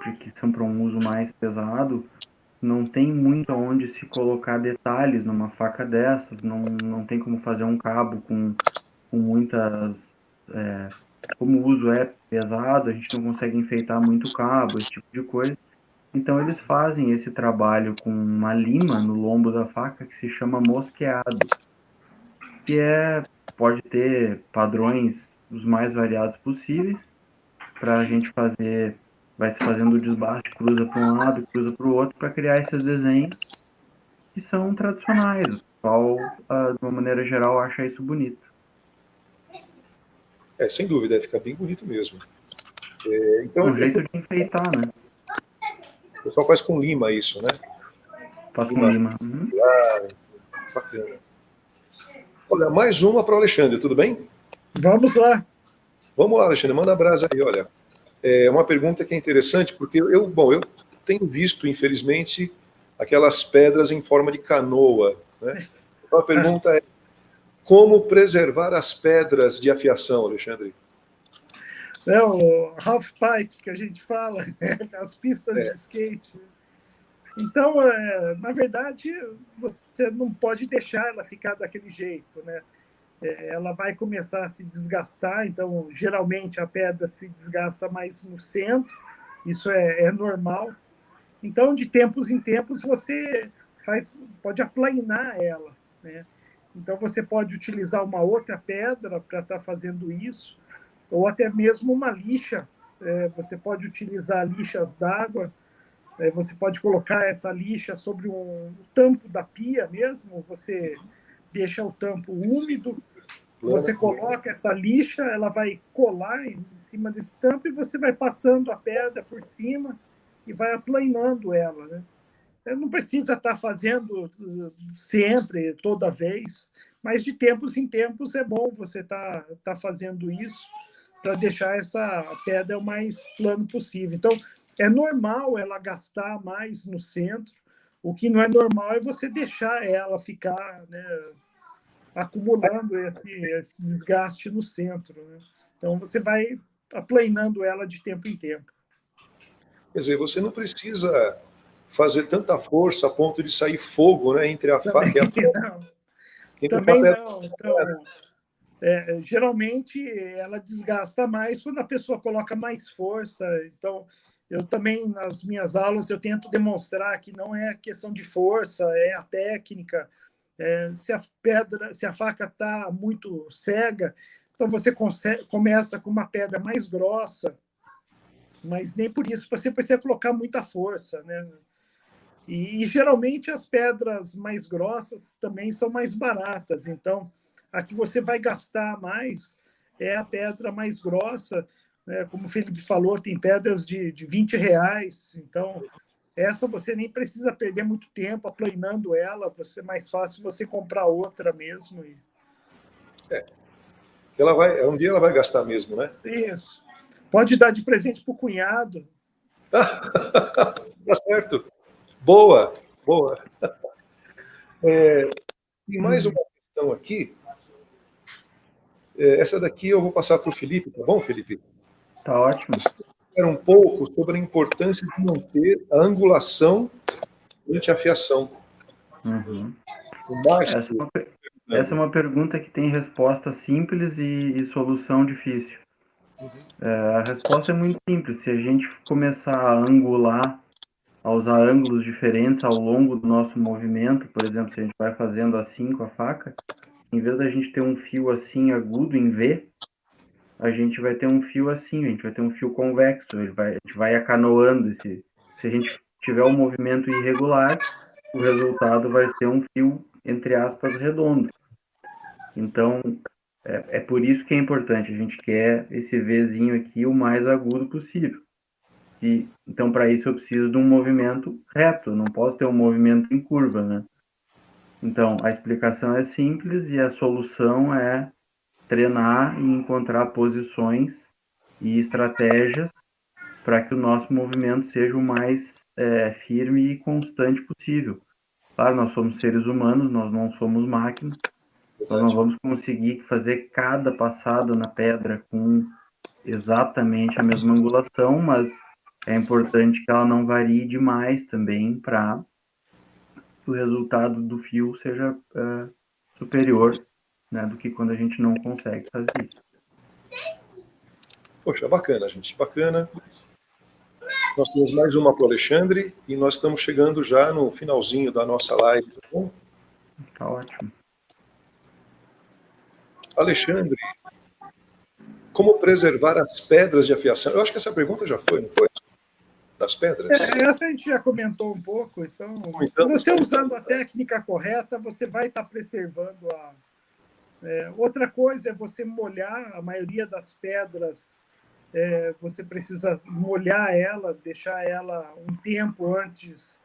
porque são para um uso mais pesado, não tem muito onde se colocar detalhes numa faca dessas, não tem como fazer um cabo com muitas... como o uso é pesado, a gente não consegue enfeitar muito o cabo, esse tipo de coisa. Então eles fazem esse trabalho com uma lima no lombo da faca que se chama mosqueado, que pode ter padrões os mais variados possíveis para a gente fazer, vai se fazendo o desbaste, cruza para um lado, cruza para o outro, para criar esses desenhos que são tradicionais. O pessoal, de uma maneira geral, acha isso bonito. Sem dúvida, fica bem bonito mesmo. É Então, um jeito de enfeitar, né? o pessoal faz com lima isso, né? Faz com lima. Uhum. Bacana. Olha, mais uma para o Alexandre, tudo bem? Vamos lá. Vamos lá, Alexandre, manda a brasa aí, olha. É uma pergunta que é interessante, porque eu tenho visto, infelizmente, aquelas pedras em forma de canoa, né? Então a pergunta é, como preservar as pedras de afiação, Alexandre? O half pipe, que a gente fala, as pistas de skate. Então, na verdade, você não pode deixar ela ficar daquele jeito, né? Ela vai começar a se desgastar, então, geralmente, a pedra se desgasta mais no centro, isso é normal. Então, de tempos em tempos, você pode aplainar ela, né? Então, você pode utilizar uma outra pedra para estar fazendo isso, ou até mesmo uma lixa. Você pode utilizar lixas d'água, você pode colocar essa lixa sobre o tampo da pia mesmo, você deixa o tampo úmido, você coloca essa lixa, ela vai colar em cima desse tampo e você vai passando a pedra por cima e vai aplanando ela, né? Não precisa estar fazendo sempre, toda vez, mas de tempos em tempos é bom você estar fazendo isso para deixar essa pedra o mais plano possível. Então, é normal ela gastar mais no centro, o que não é normal é você deixar ela ficar, né, acumulando esse desgaste no centro, né? Então, você vai aplanando ela de tempo em tempo. Quer dizer, você não precisa fazer tanta força a ponto de sair fogo, né, entre a faca e a pedra. Também não. Então, geralmente, ela desgasta mais quando a pessoa coloca mais força. Então, eu também, nas minhas aulas, eu tento demonstrar que não é questão de força, é a técnica. Se a faca está muito cega, então você começa com uma pedra mais grossa, mas nem por isso você precisa colocar muita força, né? E geralmente as pedras mais grossas também são mais baratas. Então, a que você vai gastar mais é a pedra mais grossa. Né? Como o Felipe falou, tem pedras de R$ 20. Então, essa você nem precisa perder muito tempo aplanando ela. É mais fácil você comprar outra mesmo. Um dia ela vai gastar mesmo, né? Isso. Pode dar de presente para o cunhado. Tá certo. Boa, boa. Tem mais uma questão aqui. Essa daqui eu vou passar para o Felipe, tá bom, Felipe? Tá ótimo. Era um pouco sobre a importância de manter a angulação durante a fiação. Uhum. O Márcio, Essa é uma pergunta que tem resposta simples e solução difícil. A resposta é muito simples. Se a gente começar a angular, a usar ângulos diferentes ao longo do nosso movimento, por exemplo, se a gente vai fazendo assim com a faca, em vez da gente ter um fio assim agudo em V, a gente vai ter um fio assim, a gente vai ter um fio convexo, a gente vai acanoando. Se a gente tiver um movimento irregular, o resultado vai ser um fio, entre aspas, redondo. Então, é por isso que é importante, a gente quer esse Vzinho aqui o mais agudo possível. Então, para isso, eu preciso de um movimento reto, eu não posso ter um movimento em curva, né? Então, a explicação é simples e a solução é treinar e encontrar posições e estratégias para que o nosso movimento seja o mais firme e constante possível. Claro, nós somos seres humanos, nós não somos máquinas, nós não vamos conseguir fazer cada passada na pedra com exatamente a mesma angulação, mas é importante que ela não varie demais também para que o resultado do fio seja superior, né, do que quando a gente não consegue fazer isso. poxa, bacana, gente, bacana. Nós temos mais uma para o Alexandre e nós estamos chegando já no finalzinho da nossa live, tá bom? Tá ótimo. Alexandre, como preservar as pedras de afiação? Eu acho que essa pergunta já foi, não foi? Das pedras? Essa a gente já comentou um pouco, então, você usando a técnica correta, você vai estar preservando a... outra coisa é você molhar a maioria das pedras, você precisa molhar ela, deixar ela um tempo antes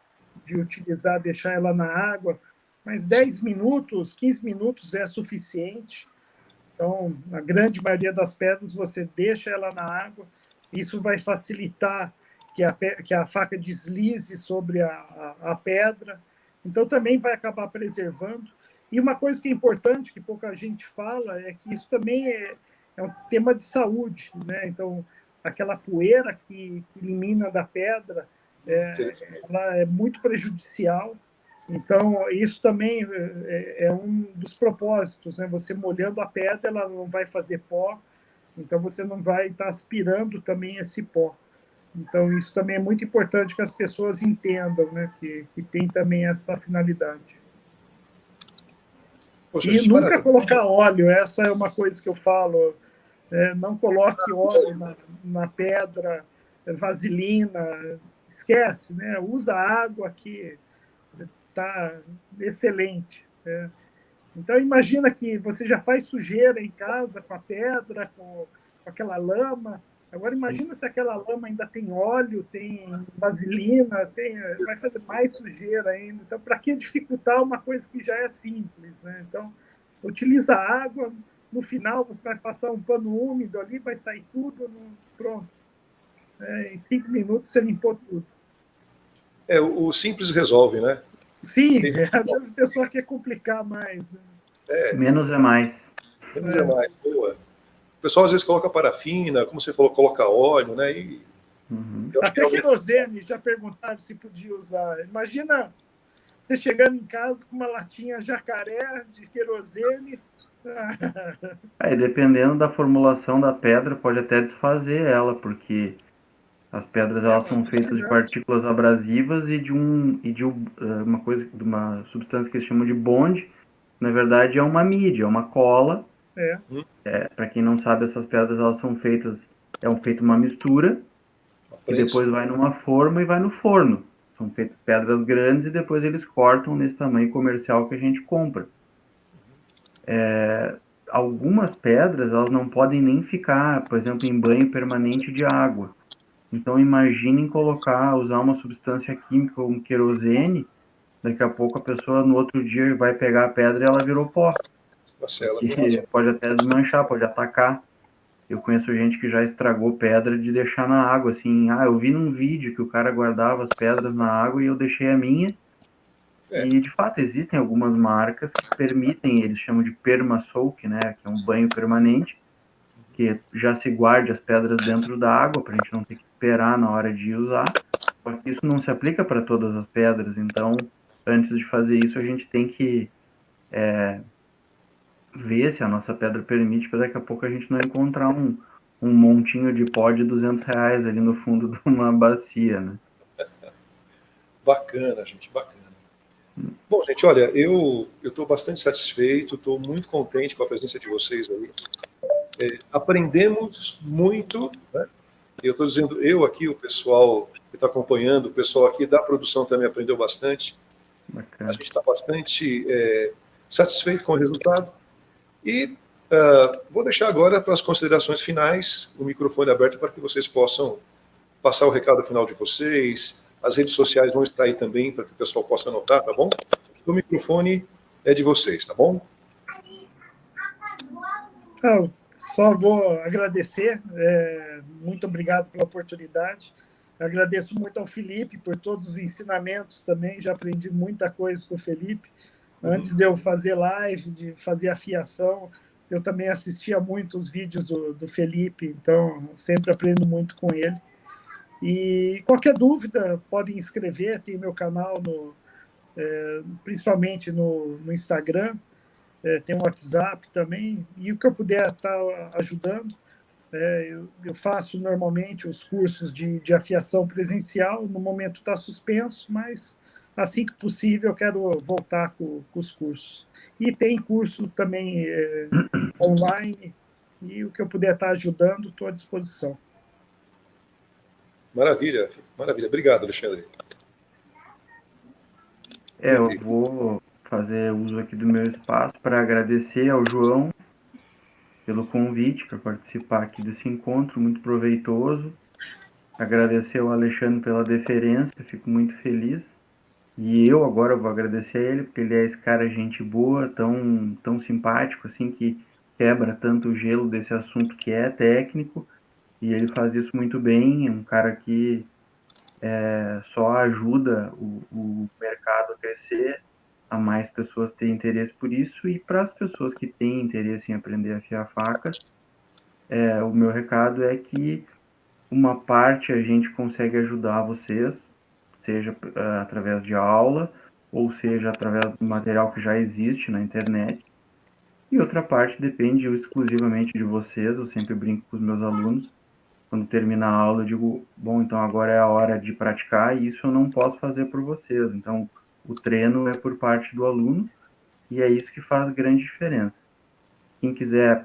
de utilizar, deixar ela na água, mas 10 minutos, 15 minutos é suficiente. Então, a grande maioria das pedras, você deixa ela na água, isso vai facilitar que a faca deslize sobre a pedra, então também vai acabar preservando. E uma coisa que é importante, que pouca gente fala, é que isso também é um tema de saúde, né? Então, aquela poeira que elimina da pedra, ela é muito prejudicial. Então, isso também é um dos propósitos, né? Você molhando a pedra, ela não vai fazer pó, então você não vai estar aspirando também esse pó. Então, isso também é muito importante que as pessoas entendam, né? Que tem também essa finalidade. Poxa, E nunca colocar óleo, essa é uma coisa que eu falo, não coloque óleo na pedra, vaselina, esquece, né? Usa água que está excelente. Então, imagina que você já faz sujeira em casa com a pedra, com aquela lama. Agora, imagina se aquela lama ainda tem óleo, tem vaselina, vai fazer mais sujeira ainda. Então, para que dificultar uma coisa que já é simples, né? Então, utiliza água, no final você vai passar um pano úmido ali, vai sair tudo, pronto. Em 5 minutos você limpou tudo. O simples resolve, né? Sim, às vezes a pessoa quer complicar mais. Menos é mais. Menos é mais, boa. O pessoal às vezes coloca parafina, como você falou, coloca óleo, né? E até querosene, já perguntaram se podia usar. Imagina você chegando em casa com uma latinha jacaré de querosene. Dependendo da formulação da pedra, pode até desfazer ela, porque as pedras elas são feitas de partículas abrasivas e de uma substância que eles chamam de bond. Na verdade, é uma mídia, é uma cola. Para quem não sabe, essas pedras elas são feitas, feita uma mistura e depois vai numa forma e vai no forno. São feitas pedras grandes e depois eles cortam nesse tamanho comercial que a gente compra. Algumas pedras elas não podem nem ficar, por exemplo, em banho permanente de água. Então imaginem usar uma substância química como querosene, daqui a pouco a pessoa no outro dia vai pegar a pedra e ela virou pó. Pode até desmanchar, pode atacar. Eu conheço gente que já estragou pedra de deixar na água, assim, eu vi num vídeo que o cara guardava as pedras na água e eu deixei a minha, E, de fato, existem algumas marcas que permitem, eles chamam de perma-soak, né, que é um banho permanente, que já se guarde as pedras dentro da água, para a gente não ter que esperar na hora de usar. Só que isso não se aplica para todas as pedras, então, antes de fazer isso, a gente tem que ver se a nossa pedra permite, para daqui a pouco a gente não encontrar um montinho de pó de R$200 ali no fundo de uma bacia, né? Bacana, gente, bacana. Bom, gente, olha, eu estou bastante satisfeito, estou muito contente com a presença de vocês aí. Aprendemos muito, né? Eu estou dizendo, eu aqui, o pessoal que está acompanhando, o pessoal aqui da produção também aprendeu bastante. Bacana. A gente está bastante satisfeito com o resultado. E vou deixar agora para as considerações finais o microfone aberto para que vocês possam passar o recado final de vocês. As redes sociais vão estar aí também para que o pessoal possa anotar, tá bom? O microfone é de vocês, tá bom? Só vou agradecer, muito obrigado pela oportunidade. Agradeço muito ao Felipe por todos os ensinamentos também, já aprendi muita coisa com o Felipe. Antes de eu fazer live, de fazer afiação, eu também assistia muito os vídeos do Felipe, então sempre aprendo muito com ele. E qualquer dúvida, podem escrever, tem meu canal, principalmente no Instagram, tem o WhatsApp também, e o que eu puder estar ajudando. Eu faço normalmente os cursos de afiação presencial, no momento está suspenso, mas assim que possível eu quero voltar com os cursos. E tem curso também online, e o que eu puder estar ajudando, estou à disposição. Maravilha, maravilha. Obrigado, Alexandre. Eu vou fazer uso aqui do meu espaço para agradecer ao João pelo convite para participar aqui desse encontro muito proveitoso. Agradecer ao Alexandre pela deferência, fico muito feliz. E eu agora vou agradecer a ele, porque ele é esse cara gente boa, tão simpático, assim, que quebra tanto o gelo desse assunto que é técnico, e ele faz isso muito bem, é um cara que só ajuda o mercado a crescer, a mais pessoas terem interesse por isso, e para as pessoas que têm interesse em aprender a afiar facas, o meu recado é que uma parte a gente consegue ajudar vocês, seja através de aula, ou seja através do material que já existe na internet, e outra parte depende exclusivamente de vocês. Eu sempre brinco com os meus alunos, quando termina a aula eu digo, bom, então agora é a hora de praticar, e isso eu não posso fazer por vocês, então o treino é por parte do aluno, e é isso que faz grande diferença. Quem quiser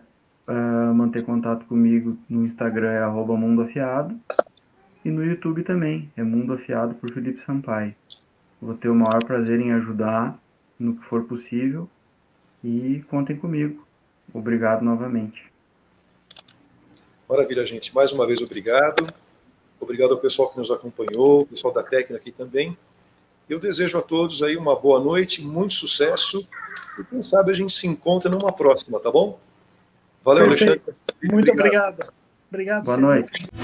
manter contato comigo no Instagram é @mundoafiado, e no YouTube também, é Mundo Afiado por Felipe Sampaio. Vou ter o maior prazer em ajudar no que for possível, e contem comigo. Obrigado novamente. Maravilha, gente. Mais uma vez, obrigado. Obrigado ao pessoal que nos acompanhou, o pessoal da técnica aqui também. Eu desejo a todos aí uma boa noite, muito sucesso, e quem sabe a gente se encontra numa próxima, tá bom? Valeu, Perfeito. Alexandre. Muito obrigado. Obrigado, Boa Felipe. noite.